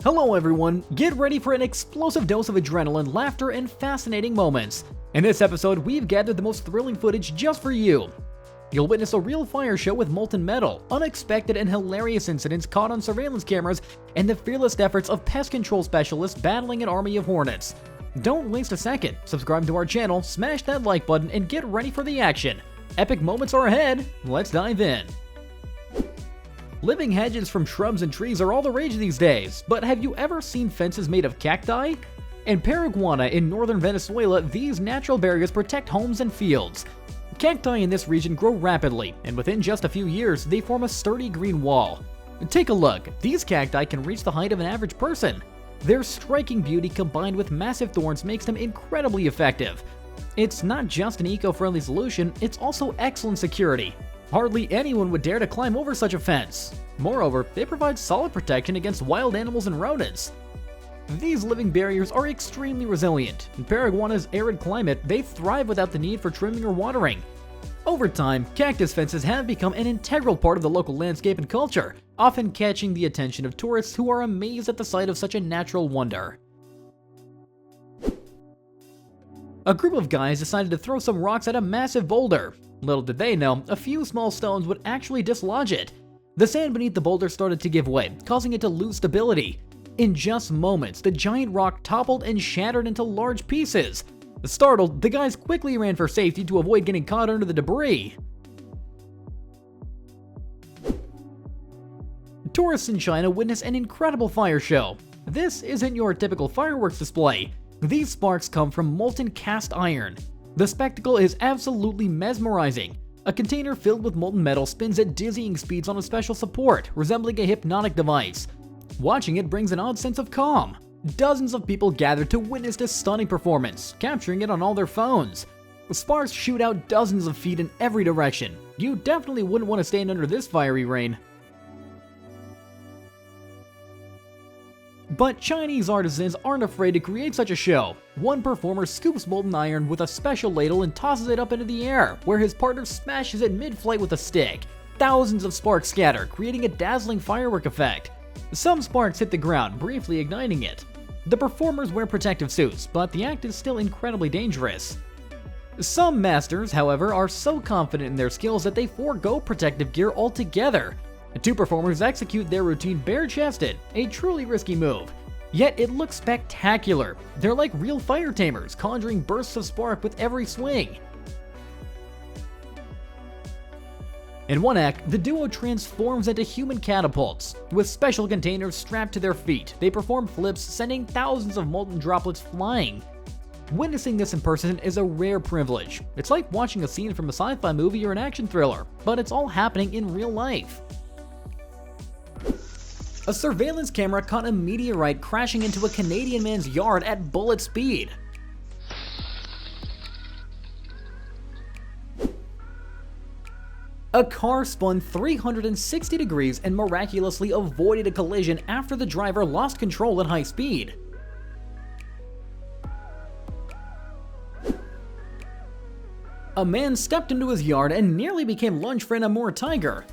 Hello everyone, get ready for an explosive dose of adrenaline, laughter, and fascinating moments. In this episode, we've gathered the most thrilling footage just for you. You'll witness a real fire show with molten metal, unexpected and hilarious incidents caught on surveillance cameras, and the fearless efforts of pest control specialists battling an army of hornets. Don't waste a second, subscribe to our channel, smash that like button, and get ready for the action. Epic moments are ahead, let's dive in. Living hedges from shrubs and trees are all the rage these days, but have you ever seen fences made of cacti? In Paraguay in northern Venezuela, these natural barriers protect homes and fields. Cacti in this region grow rapidly, and within just a few years, they form a sturdy green wall. Take a look, these cacti can reach the height of an average person. Their striking beauty combined with massive thorns makes them incredibly effective. It's not just an eco-friendly solution, it's also excellent security. Hardly anyone would dare to climb over such a fence. Moreover, they provide solid protection against wild animals and rodents. These living barriers are extremely resilient. In Paraguay's arid climate, they thrive without the need for trimming or watering. Over time, cactus fences have become an integral part of the local landscape and culture, often catching the attention of tourists who are amazed at the sight of such a natural wonder. A group of guys decided to throw some rocks at a massive boulder. Little did they know, a few small stones would actually dislodge it. The sand beneath the boulder started to give way, causing it to lose stability. In just moments, the giant rock toppled and shattered into large pieces. Startled, the guys quickly ran for safety to avoid getting caught under the debris. Tourists in China witness an incredible fire show. This isn't your typical fireworks display. These sparks come from molten cast iron. The spectacle is absolutely mesmerizing. A container filled with molten metal spins at dizzying speeds on a special support, resembling a hypnotic device. Watching it brings an odd sense of calm. Dozens of people gathered to witness this stunning performance, capturing it on all their phones. The sparks shoot out dozens of feet in every direction. You definitely wouldn't want to stand under this fiery rain. But Chinese artisans aren't afraid to create such a show. One performer scoops molten iron with a special ladle and tosses it up into the air, where his partner smashes it mid-flight with a stick. Thousands of sparks scatter, creating a dazzling firework effect. Some sparks hit the ground, briefly igniting it. The performers wear protective suits, but the act is still incredibly dangerous. Some masters, however, are so confident in their skills that they forego protective gear altogether. The two performers execute their routine bare-chested, a truly risky move. Yet it looks spectacular. They're like real fire tamers, conjuring bursts of spark with every swing. In one act, the duo transforms into human catapults. With special containers strapped to their feet, they perform flips, sending thousands of molten droplets flying. Witnessing this in person is a rare privilege. It's like watching a scene from a sci-fi movie or an action thriller, but it's all happening in real life. A surveillance camera caught a meteorite crashing into a Canadian man's yard at bullet speed. A car spun 360 degrees and miraculously avoided a collision after the driver lost control at high speed. A man stepped into his yard and nearly became lunch for an Amur tiger.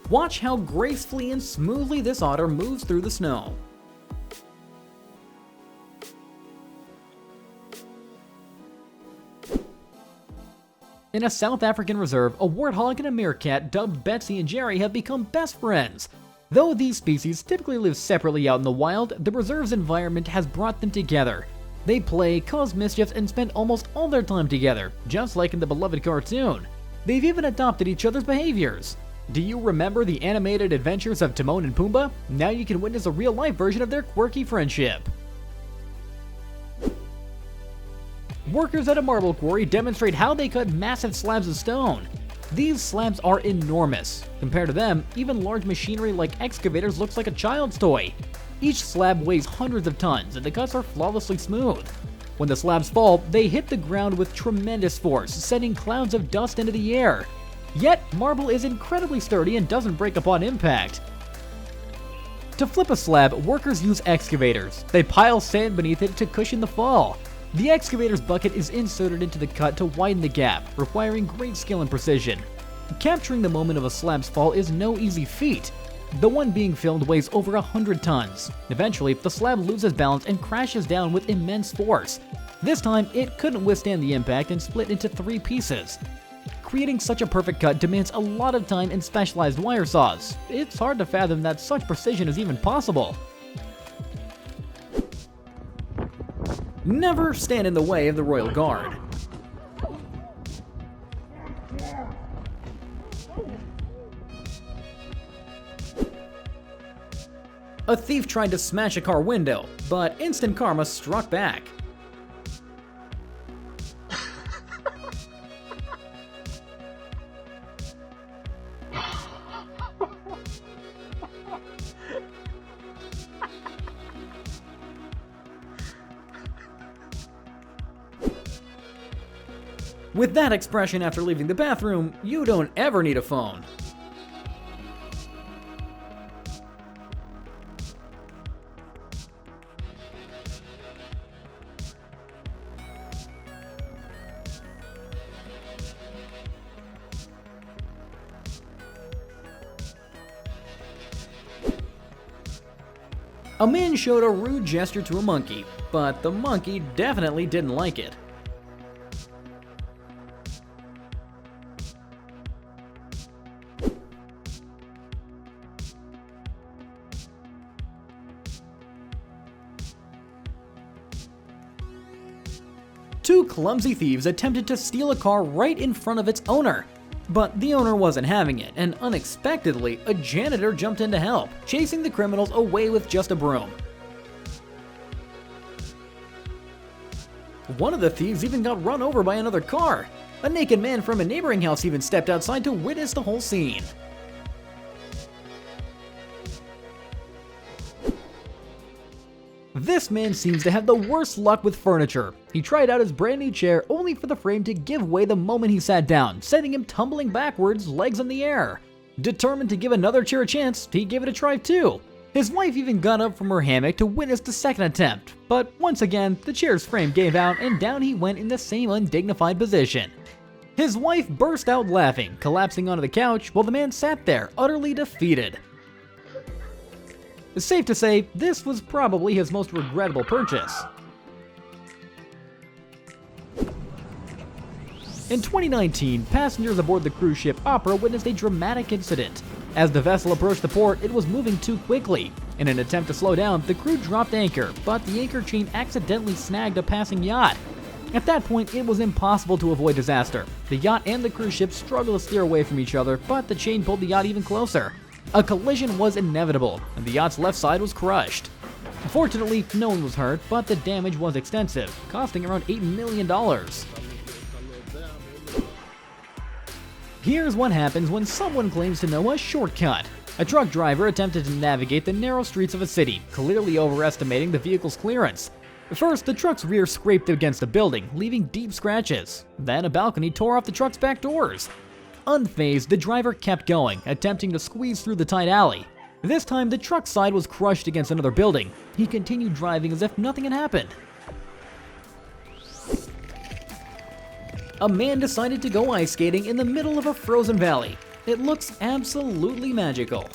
Watch how gracefully and smoothly this otter moves through the snow. In a South African reserve, a warthog and a meerkat dubbed Betsy and Jerry have become best friends. Though these species typically live separately out in the wild, the reserve's environment has brought them together. They play, cause mischief, and spend almost all their time together, just like in the beloved cartoon. They've even adopted each other's behaviors. Do you remember the animated adventures of Timon and Pumbaa? Now you can witness a real-life version of their quirky friendship. Workers at a marble quarry demonstrate how they cut massive slabs of stone. These slabs are enormous. Compared to them, even large machinery like excavators looks like a child's toy. Each slab weighs hundreds of tons, and the cuts are flawlessly smooth. When the slabs fall, they hit the ground with tremendous force, sending clouds of dust into the air. Yet, marble is incredibly sturdy and doesn't break upon impact. To flip a slab, workers use excavators. They pile sand beneath it to cushion the fall. The excavator's bucket is inserted into the cut to widen the gap, requiring great skill and precision. Capturing the moment of a slab's fall is no easy feat. The one being filmed weighs over 100 tons. Eventually, the slab loses balance and crashes down with immense force. This time, it couldn't withstand the impact and split into 3 pieces. Creating such a perfect cut demands a lot of time and specialized wire saws. It's hard to fathom that such precision is even possible. Never stand in the way of the Royal Guard. A thief tried to smash a car window, but instant karma struck back. With that expression after leaving the bathroom, you don't ever need a phone. A man showed a rude gesture to a monkey, but the monkey definitely didn't like it. Two clumsy thieves attempted to steal a car right in front of its owner. But the owner wasn't having it, and unexpectedly, a janitor jumped in to help, chasing the criminals away with just a broom. One of the thieves even got run over by another car. A naked man from a neighboring house even stepped outside to witness the whole scene. This man seems to have the worst luck with furniture. He tried out his brand new chair only for the frame to give way the moment he sat down, sending him tumbling backwards, legs in the air. Determined to give another chair a chance, he gave it a try too. His wife even got up from her hammock to witness the second attempt, but once again, the chair's frame gave out and down he went in the same undignified position. His wife burst out laughing, collapsing onto the couch while the man sat there, utterly defeated. It's safe to say, this was probably his most regrettable purchase. In 2019, passengers aboard the cruise ship Opera witnessed a dramatic incident. As the vessel approached the port, it was moving too quickly. In an attempt to slow down, the crew dropped anchor, but the anchor chain accidentally snagged a passing yacht. At that point, it was impossible to avoid disaster. The yacht and the cruise ship struggled to steer away from each other, but the chain pulled the yacht even closer. A collision was inevitable, and the yacht's left side was crushed. Fortunately, no one was hurt, but the damage was extensive, costing around $8 million. Here's what happens when someone claims to know a shortcut. A truck driver attempted to navigate the narrow streets of a city, clearly overestimating the vehicle's clearance. First, the truck's rear scraped against a building, leaving deep scratches. Then a balcony tore off the truck's back doors. Unfazed, the driver kept going, attempting to squeeze through the tight alley. This time, the truck's side was crushed against another building. He continued driving as if nothing had happened. A man decided to go ice skating in the middle of a frozen valley. It looks absolutely magical.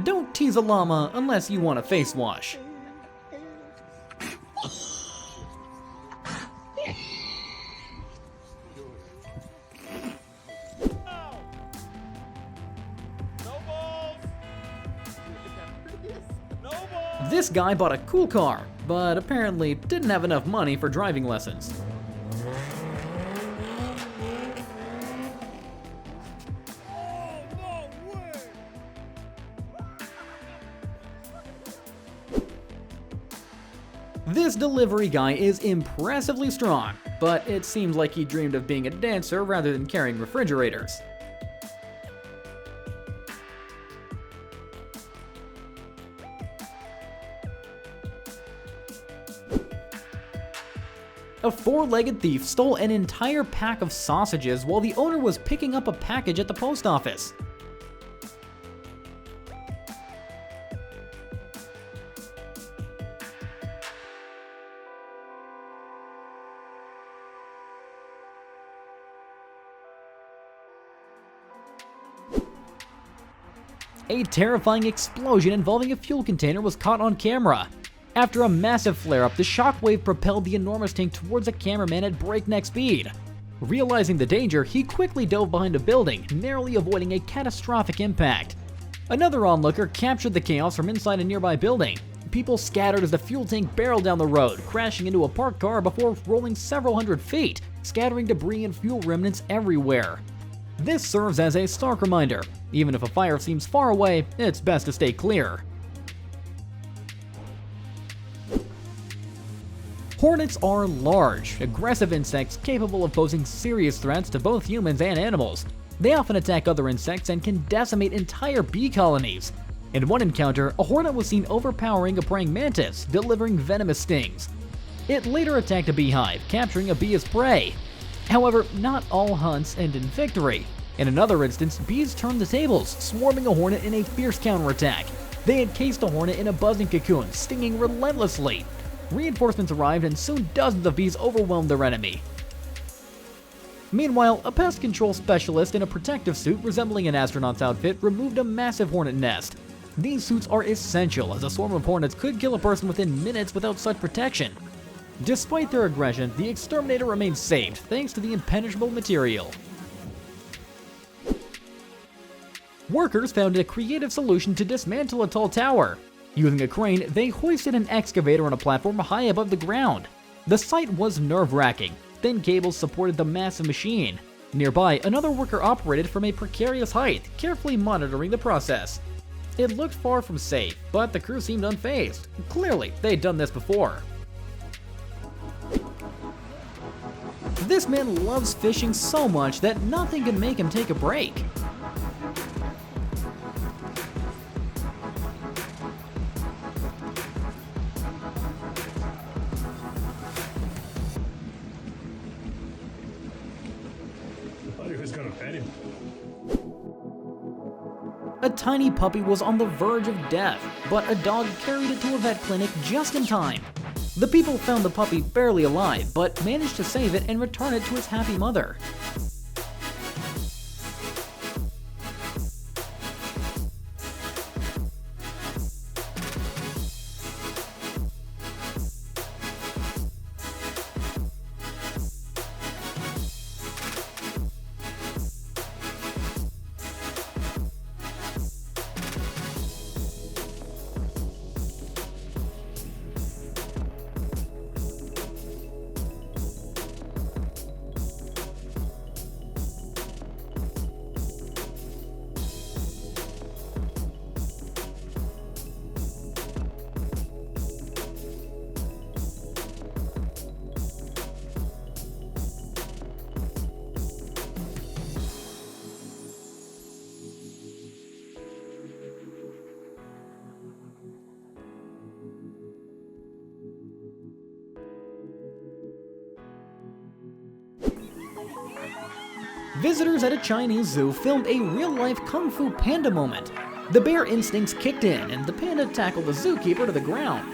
Don't tease a llama unless you want a face wash. This guy bought a cool car, but apparently didn't have enough money for driving lessons. This delivery guy is impressively strong. but it seems like he dreamed of being a dancer rather than carrying refrigerators. A four-legged thief stole an entire pack of sausages while the owner was picking up a package at the post office. A terrifying explosion involving a fuel container was caught on camera. After a massive flare-up, the shockwave propelled the enormous tank towards a cameraman at breakneck speed. Realizing the danger, he quickly dove behind a building, narrowly avoiding a catastrophic impact. Another onlooker captured the chaos from inside a nearby building. People scattered as the fuel tank barreled down the road, crashing into a parked car before rolling several hundred feet, scattering debris and fuel remnants everywhere. This serves as a stark reminder: even if a fire seems far away, it's best to stay clear. Hornets are large, aggressive insects capable of posing serious threats to both humans and animals. They often attack other insects and can decimate entire bee colonies. In one encounter, a hornet was seen overpowering a praying mantis, delivering venomous stings. It later attacked a beehive, capturing a bee as prey. However, not all hunts end in victory. In another instance, bees turned the tables, swarming a hornet in a fierce counterattack. They encased a hornet in a buzzing cocoon, stinging relentlessly. Reinforcements arrived and soon dozens of bees overwhelmed their enemy. Meanwhile, a pest control specialist in a protective suit resembling an astronaut's outfit removed a massive hornet nest. These suits are essential, as a swarm of hornets could kill a person within minutes without such protection. Despite their aggression, the exterminator remains saved thanks to the impenetrable material. Workers found a creative solution to dismantle a tall tower. Using a crane, they hoisted an excavator on a platform high above the ground. The sight was nerve-wracking. Thin cables supported the massive machine. Nearby, another worker operated from a precarious height, carefully monitoring the process. It looked far from safe, but the crew seemed unfazed. Clearly, they'd done this before. This man loves fishing so much that nothing can make him take a break. A tiny puppy was on the verge of death, but a dog carried it to a vet clinic just in time. The people found the puppy barely alive, but managed to save it and return it to its happy mother. Visitors at a Chinese zoo filmed a real-life Kung Fu Panda moment. The bear instincts kicked in, and the panda tackled the zookeeper to the ground.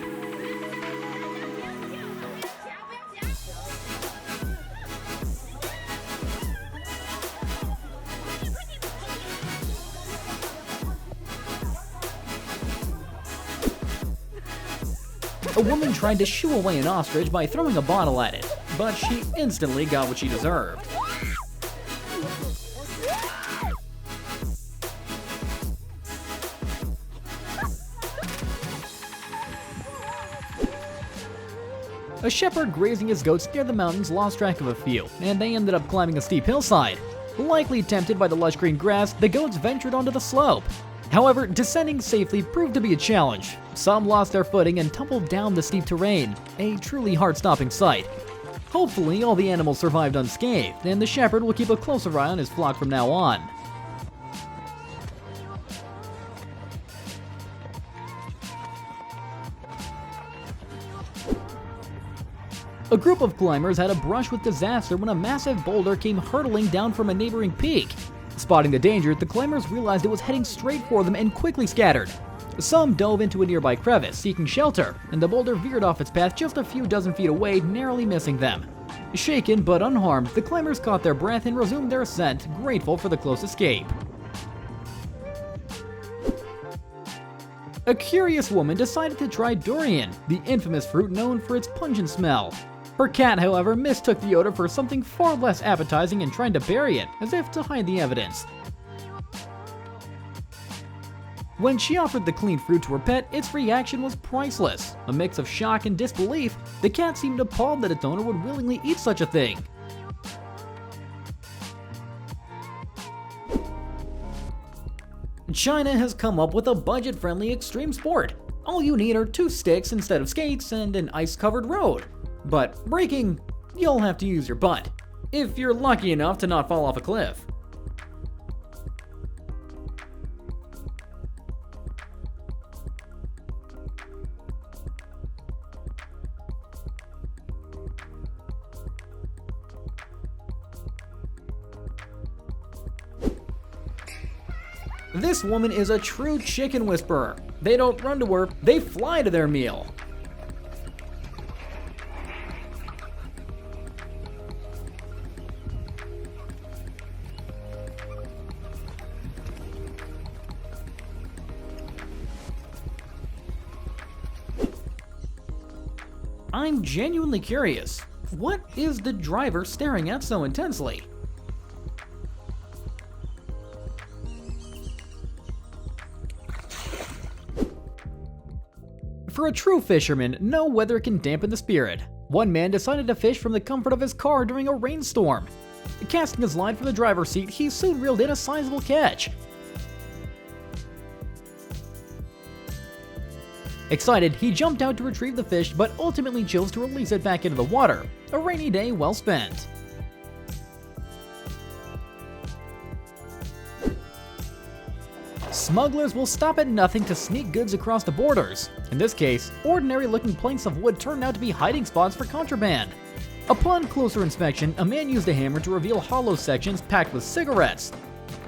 A woman tried to shoo away an ostrich by throwing a bottle at it, but she instantly got what she deserved. A shepherd grazing his goats near the mountains lost track of a few, and they ended up climbing a steep hillside. Likely tempted by the lush green grass, the goats ventured onto the slope. However, descending safely proved to be a challenge. Some lost their footing and tumbled down the steep terrain, a truly heart-stopping sight. Hopefully, all the animals survived unscathed, and the shepherd will keep a closer eye on his flock from now on. A group of climbers had a brush with disaster when a massive boulder came hurtling down from a neighboring peak. Spotting the danger, the climbers realized it was heading straight for them and quickly scattered. Some dove into a nearby crevice, seeking shelter, and the boulder veered off its path just a few dozen feet away, narrowly missing them. Shaken but unharmed, the climbers caught their breath and resumed their ascent, grateful for the close escape. A curious woman decided to try durian, the infamous fruit known for its pungent smell. Her cat, however, mistook the odor for something far less appetizing and tried to bury it, as if to hide the evidence. When she offered the clean fruit to her pet, its reaction was priceless. A mix of shock and disbelief, the cat seemed appalled that its owner would willingly eat such a thing. China has come up with a budget-friendly extreme sport. All you need are 2 sticks instead of skates and an ice-covered road. But braking, you'll have to use your butt, if you're lucky enough to not fall off a cliff. This woman is a true chicken whisperer. They don't run to her, they fly to their meal. I'm genuinely curious. What is the driver staring at so intensely? For a true fisherman, no weather can dampen the spirit. One man decided to fish from the comfort of his car during a rainstorm. Casting his line from the driver's seat, he soon reeled in a sizable catch. Excited, he jumped out to retrieve the fish, but ultimately chose to release it back into the water. A rainy day well spent. Smugglers will stop at nothing to sneak goods across the borders. In this case, ordinary-looking planks of wood turned out to be hiding spots for contraband. Upon closer inspection, a man used a hammer to reveal hollow sections packed with cigarettes.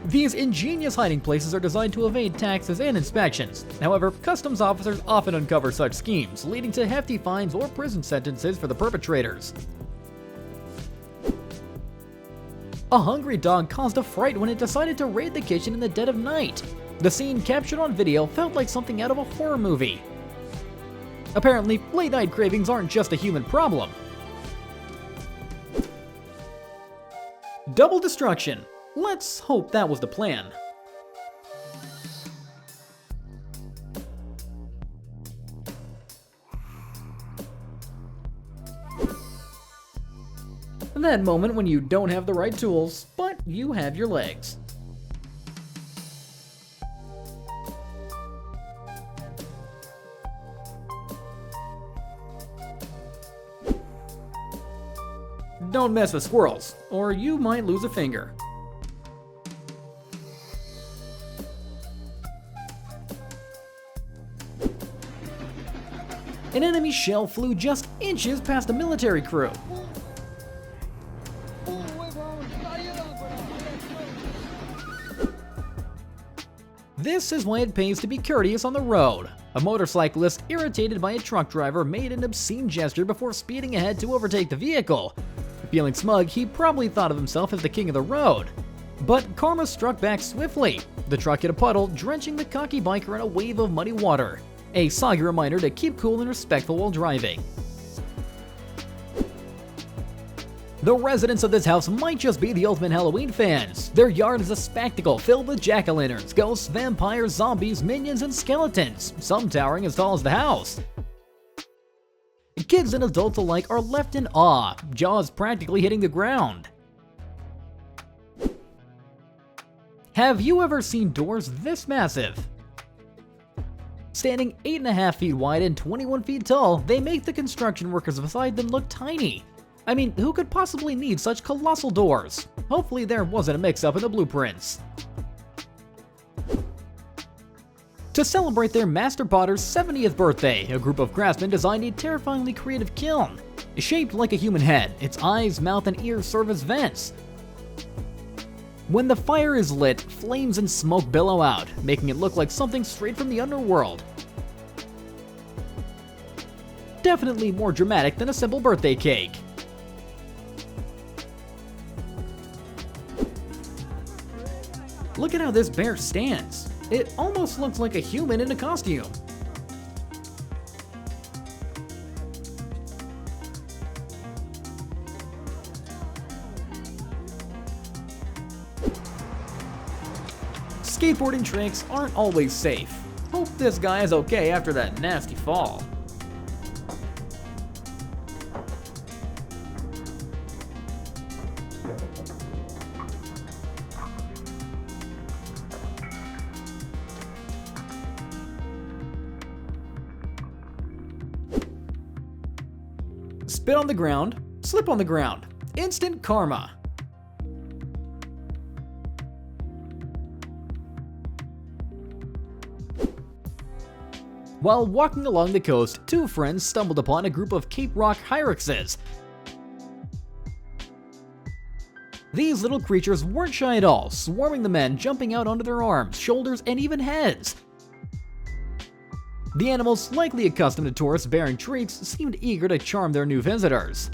These ingenious hiding places are designed to evade taxes and inspections. However, customs officers often uncover such schemes, leading to hefty fines or prison sentences for the perpetrators. A hungry dog caused a fright when it decided to raid the kitchen in the dead of night. The scene captured on video felt like something out of a horror movie. Apparently, late-night cravings aren't just a human problem. Double destruction. Let's hope that was the plan. That moment when you don't have the right tools, but you have your legs. Don't mess with squirrels, or you might lose a finger. An enemy shell flew just inches past a military crew. This is why it pays to be courteous on the road. A motorcyclist, irritated by a truck driver, made an obscene gesture before speeding ahead to overtake the vehicle. Feeling smug, he probably thought of himself as the king of the road. But karma struck back swiftly. The truck hit a puddle, drenching the cocky biker in a wave of muddy water. A soggy reminder to keep cool and respectful while driving. The residents of this house might just be the ultimate Halloween fans. Their yard is a spectacle filled with jack-o'-lanterns, ghosts, vampires, zombies, minions, and skeletons, some towering as tall as the house. Kids and adults alike are left in awe, jaws practically hitting the ground. Have you ever seen doors this massive? Standing 8.5 feet wide and 21 feet tall, they make the construction workers beside them look tiny. I mean, who could possibly need such colossal doors? Hopefully there wasn't a mix-up in the blueprints. To celebrate their master potter's 70th birthday, a group of craftsmen designed a terrifyingly creative kiln. Shaped like a human head, its eyes, mouth, and ears serve as vents. When the fire is lit, flames and smoke billow out, making it look like something straight from the underworld. Definitely more dramatic than a simple birthday cake. Look at how this bear stands. It almost looks like a human in a costume. Skateboarding tricks aren't always safe. Hope this guy is okay after that nasty fall. Spit on the ground, slip on the ground. Instant karma. While walking along the coast, two friends stumbled upon a group of Cape Rock hyraxes. These little creatures weren't shy at all, swarming the men, jumping out onto their arms, shoulders, and even heads. The animals, likely accustomed to tourists bearing treats, seemed eager to charm their new visitors.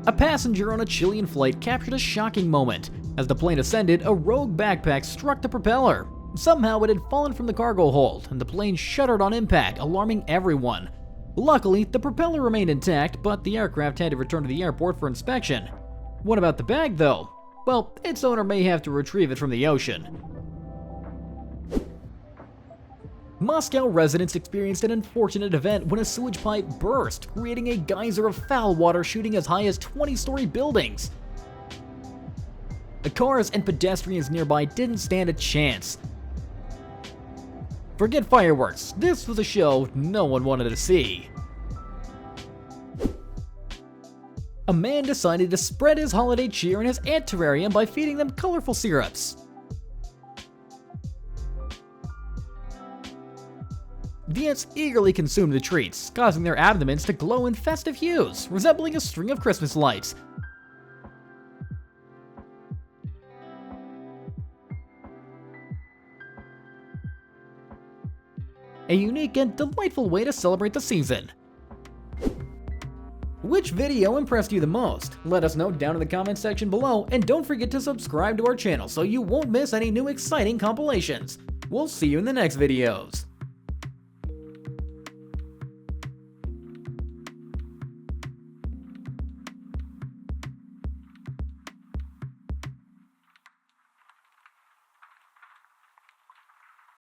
A passenger on a Chilean flight captured a shocking moment. As the plane ascended, a rogue backpack struck the propeller. Somehow it had fallen from the cargo hold, and the plane shuddered on impact, alarming everyone. Luckily, the propeller remained intact, but the aircraft had to return to the airport for inspection. What about the bag, though? Well, its owner may have to retrieve it from the ocean. Moscow residents experienced an unfortunate event when a sewage pipe burst, creating a geyser of foul water shooting as high as 20-story buildings. The cars and pedestrians nearby didn't stand a chance. Forget fireworks, this was a show no one wanted to see. A man decided to spread his holiday cheer in his ant terrarium by feeding them colorful syrups. The ants eagerly consumed the treats, causing their abdomens to glow in festive hues, resembling a string of Christmas lights. A unique and delightful way to celebrate the season. Which video impressed you the most? Let us know down in the comment section below, and don't forget to subscribe to our channel so you won't miss any new exciting compilations. We'll see you in the next videos.